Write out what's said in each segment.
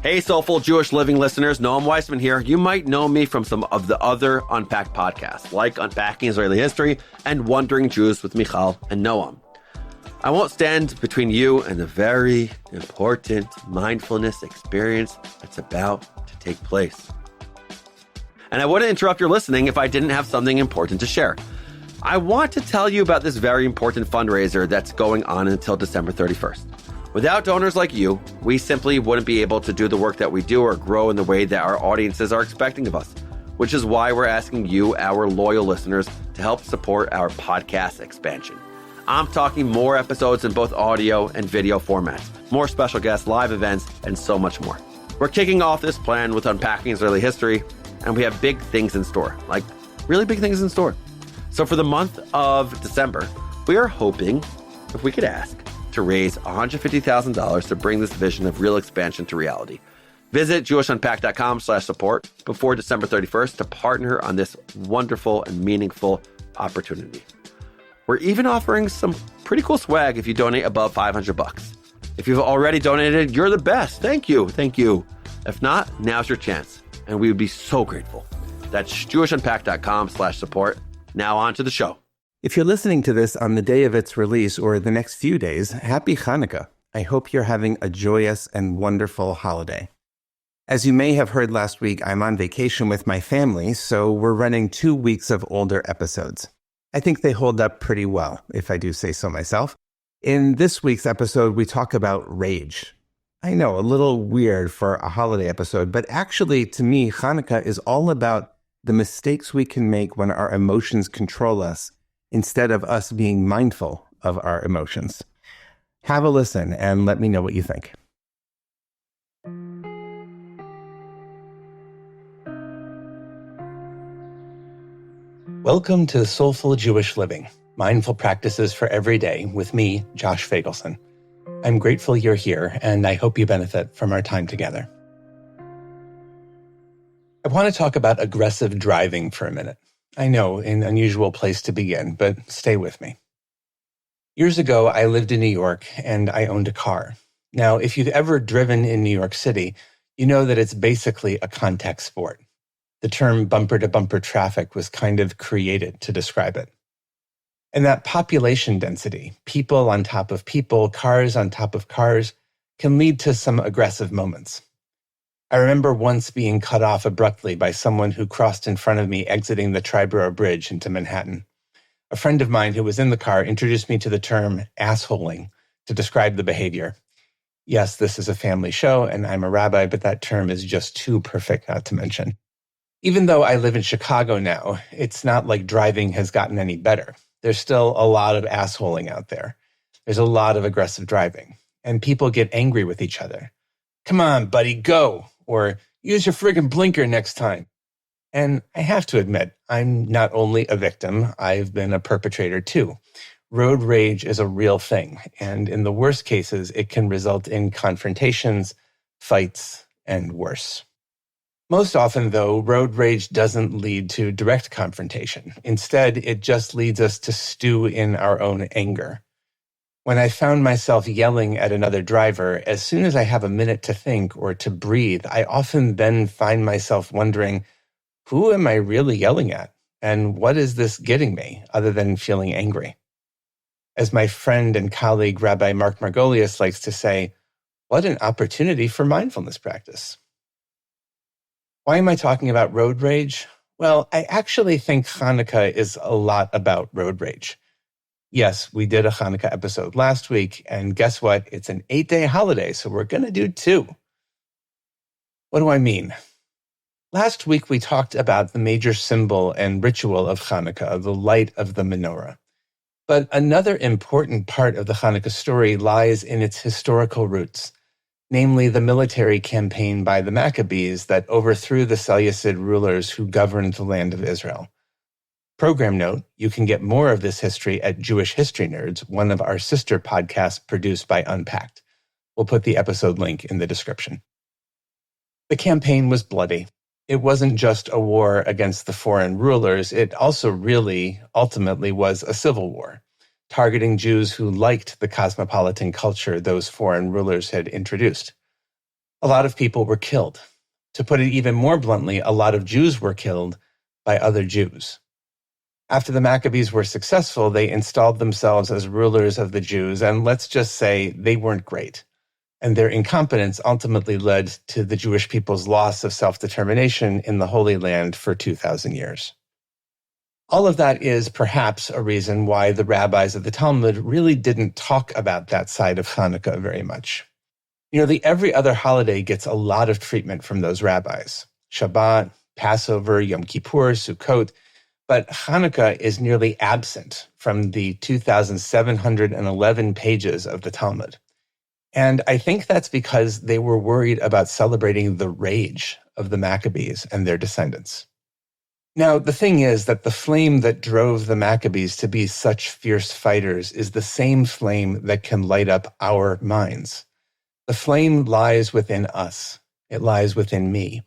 Hey, Soulful Jewish Living listeners, Noam Weissman here. You might know me from some of the other Unpacked podcasts, like Unpacking Israeli History and Wandering Jews with Michal and Noam. I won't stand between you and the very important mindfulness experience that's about to take place. And I wouldn't interrupt your listening if I didn't have something important to share. I want to tell you about this very important fundraiser that's going on until December 31st. Without donors like you, we simply wouldn't be able to do the work that we do or grow in the way that our audiences are expecting of us, which is why we're asking you, our loyal listeners, to help support our podcast expansion. I'm talking more episodes in both audio and video formats, more special guests, live events, and so much more. We're kicking off this plan with Unpacking Israeli History, and we have big things in store, like really big things in store. So for the month of December, we are hoping, if we could ask, to raise $150,000 to bring this vision of real expansion to reality. Visit jewishunpacked.com/support before December 31st to partner on this wonderful and meaningful opportunity. We're even offering some pretty cool swag if you donate above $500. If you've already donated, you're the best. Thank you. Thank you. If not, now's your chance, and we would be so grateful. That's jewishunpacked.com/support. Now on to the show. If you're listening to this on the day of its release or the next few days, happy Hanukkah. I hope you're having a joyous and wonderful holiday. As you may have heard last week, I'm on vacation with my family, so we're running 2 weeks of older episodes. I think they hold up pretty well, if I do say so myself. In this week's episode, we talk about rage. I know, a little weird for a holiday episode, but actually, to me, Hanukkah is all about the mistakes we can make when our emotions control us, instead of us being mindful of our emotions. Have a listen and let me know what you think. Welcome to Soulful Jewish Living, mindful practices for every day with me, Josh Feigelson. I'm grateful you're here, and I hope you benefit from our time together. I want to talk about aggressive driving for a minute. I know, an unusual place to begin, but stay with me. Years ago, I lived in New York and I owned a car. Now, if you've ever driven in New York City, you know that it's basically a contact sport. The term bumper-to-bumper traffic was kind of created to describe it. And that population density, people on top of people, cars on top of cars, can lead to some aggressive moments. I remember once being cut off abruptly by someone who crossed in front of me exiting the Triborough Bridge into Manhattan. A friend of mine who was in the car introduced me to the term assholing to describe the behavior. Yes, this is a family show and I'm a rabbi, but that term is just too perfect not to mention. Even though I live in Chicago now, it's not like driving has gotten any better. There's still a lot of assholing out there. There's a lot of aggressive driving, and people get angry with each other. Come on, buddy, go. Or use your friggin' blinker next time. And I have to admit, I'm not only a victim, I've been a perpetrator too. Road rage is a real thing, and in the worst cases, it can result in confrontations, fights, and worse. Most often, though, road rage doesn't lead to direct confrontation. Instead, it just leads us to stew in our own anger. When I found myself yelling at another driver, as soon as I have a minute to think or to breathe, I often then find myself wondering, who am I really yelling at? And what is this getting me, other than feeling angry? As my friend and colleague, Rabbi Mark Margolius, likes to say, what an opportunity for mindfulness practice. Why am I talking about road rage? Well, I actually think Hanukkah is a lot about road rage. Yes, we did a Hanukkah episode last week, and guess what? It's an 8-day holiday, so we're going to do 2. What do I mean? Last week, we talked about the major symbol and ritual of Hanukkah, the light of the menorah. But another important part of the Hanukkah story lies in its historical roots, namely the military campaign by the Maccabees that overthrew the Seleucid rulers who governed the land of Israel. Program note, you can get more of this history at Jewish History Nerds, one of our sister podcasts produced by Unpacked. We'll put the episode link in the description. The campaign was bloody. It wasn't just a war against the foreign rulers, it also really, ultimately was a civil war, targeting Jews who liked the cosmopolitan culture those foreign rulers had introduced. A lot of people were killed. To put it even more bluntly, a lot of Jews were killed by other Jews. After the Maccabees were successful, they installed themselves as rulers of the Jews, and let's just say they weren't great. And their incompetence ultimately led to the Jewish people's loss of self-determination in the Holy Land for 2,000 years. All of that is perhaps a reason why the rabbis of the Talmud really didn't talk about that side of Hanukkah very much. Nearly every other holiday gets a lot of treatment from those rabbis. Shabbat, Passover, Yom Kippur, Sukkot. But Hanukkah is nearly absent from the 2,711 pages of the Talmud. And I think that's because they were worried about celebrating the rage of the Maccabees and their descendants. Now, the thing is that the flame that drove the Maccabees to be such fierce fighters is the same flame that can light up our minds. The flame lies within us. It lies within me.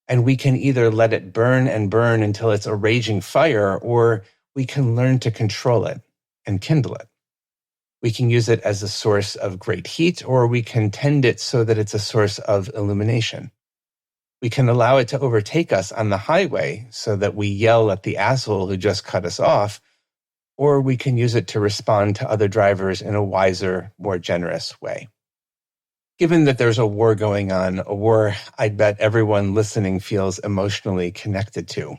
And we can either let it burn and burn until it's a raging fire, or we can learn to control it and kindle it. We can use it as a source of great heat, or we can tend it so that it's a source of illumination. We can allow it to overtake us on the highway so that we yell at the asshole who just cut us off, or we can use it to respond to other drivers in a wiser, more generous way. Given that there's a war going on, a war I bet everyone listening feels emotionally connected to,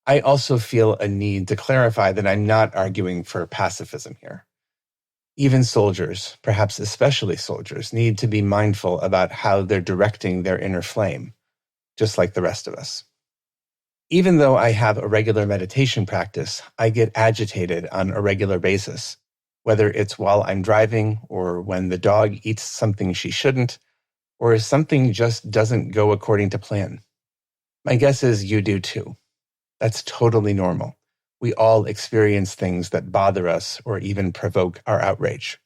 I also feel a need to clarify that I'm not arguing for pacifism here. Even soldiers, perhaps especially soldiers, need to be mindful about how they're directing their inner flame, just like the rest of us. Even though I have a regular meditation practice, I get agitated on a regular basis, whether it's while I'm driving or when the dog eats something she shouldn't, or something just doesn't go according to plan. My guess is you do too. That's totally normal. We all experience things that bother us or even provoke our outrage.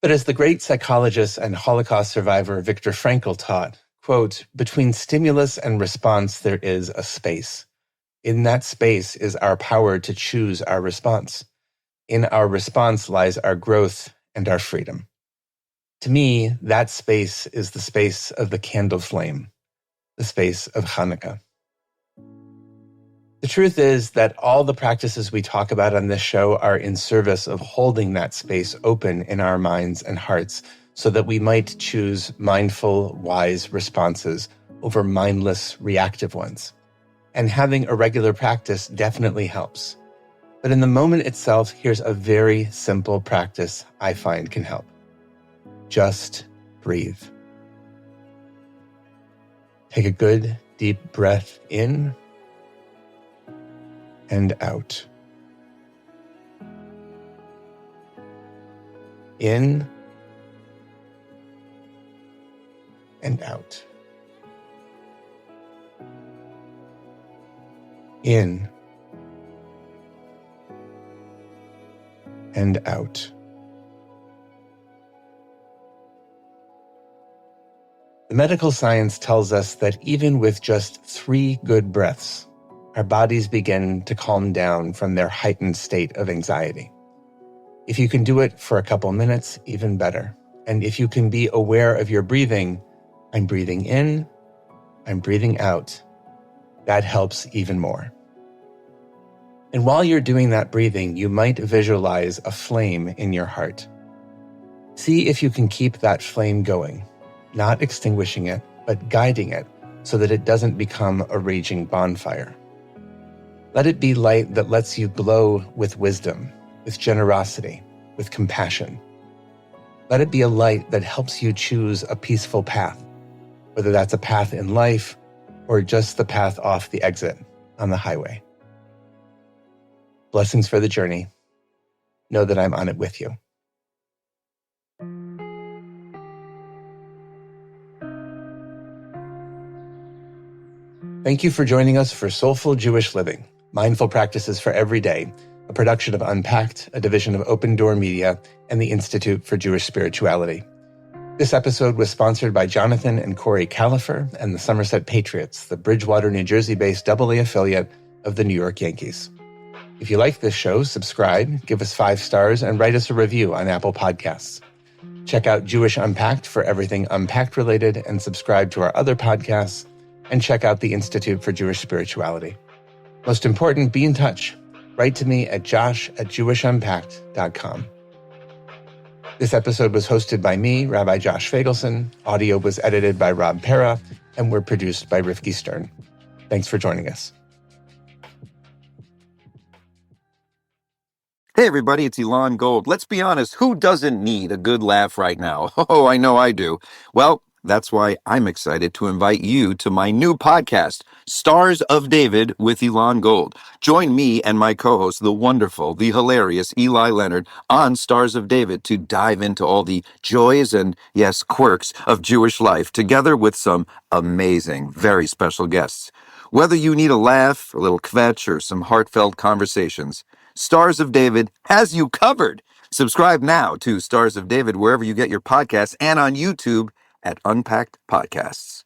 But as the great psychologist and Holocaust survivor Viktor Frankl taught, quote, "Between stimulus and response, there is a space. In that space is our power to choose our response. In our response lies our growth and our freedom." To me, that space is the space of the candle flame, the space of Hanukkah. The truth is that all the practices we talk about on this show are in service of holding that space open in our minds and hearts so that we might choose mindful, wise responses over mindless, reactive ones. And having a regular practice definitely helps. But in the moment itself, here's a very simple practice I find can help. Just breathe. Take a good, deep breath in and out. In and out. In and out. The medical science tells us that even with just 3 good breaths, our bodies begin to calm down from their heightened state of anxiety. If you can do it for a couple minutes, even better. And if you can be aware of your breathing, I'm breathing in, I'm breathing out, that helps even more. And while you're doing that breathing, you might visualize a flame in your heart. See if you can keep that flame going, not extinguishing it, but guiding it so that it doesn't become a raging bonfire. Let it be light that lets you glow with wisdom, with generosity, with compassion. Let it be a light that helps you choose a peaceful path, whether that's a path in life or just the path off the exit on the highway. Blessings for the journey. Know that I'm on it with you. Thank you for joining us for Soulful Jewish Living, Mindful Practices for Every Day, a production of Unpacked, a division of OpenDor Media and the Institute for Jewish Spirituality. This episode was sponsored by Jonathan and Corey Califer and the Somerset Patriots, the Bridgewater, New Jersey-based AA affiliate of the New York Yankees. If you like this show, subscribe, give us 5 stars, and write us a review on Apple Podcasts. Check out Jewish Unpacked for everything Unpacked related and subscribe to our other podcasts, and check out the Institute for Jewish Spirituality. Most important, be in touch. Write to me at josh@jewishunpacked.com. This episode was hosted by me, Rabbi Josh Feigelson. Audio was edited by Rob Pera, and we're produced by Rifki Stern. Thanks for joining us. Hey everybody, it's Elon Gold. Let's be honest, who doesn't need a good laugh right now? Oh, I know I do. Well, that's why I'm excited to invite you to my new podcast, Stars of David with Elon Gold. Join me and my co-host, the wonderful, the hilarious Eli Leonard, on Stars of David to dive into all the joys and, yes, quirks of Jewish life, together with some amazing, very special guests. Whether you need a laugh, a little kvetch, or some heartfelt conversations, Stars of David has you covered. Subscribe now to Stars of David wherever you get your podcasts and on YouTube at Unpacked Podcasts.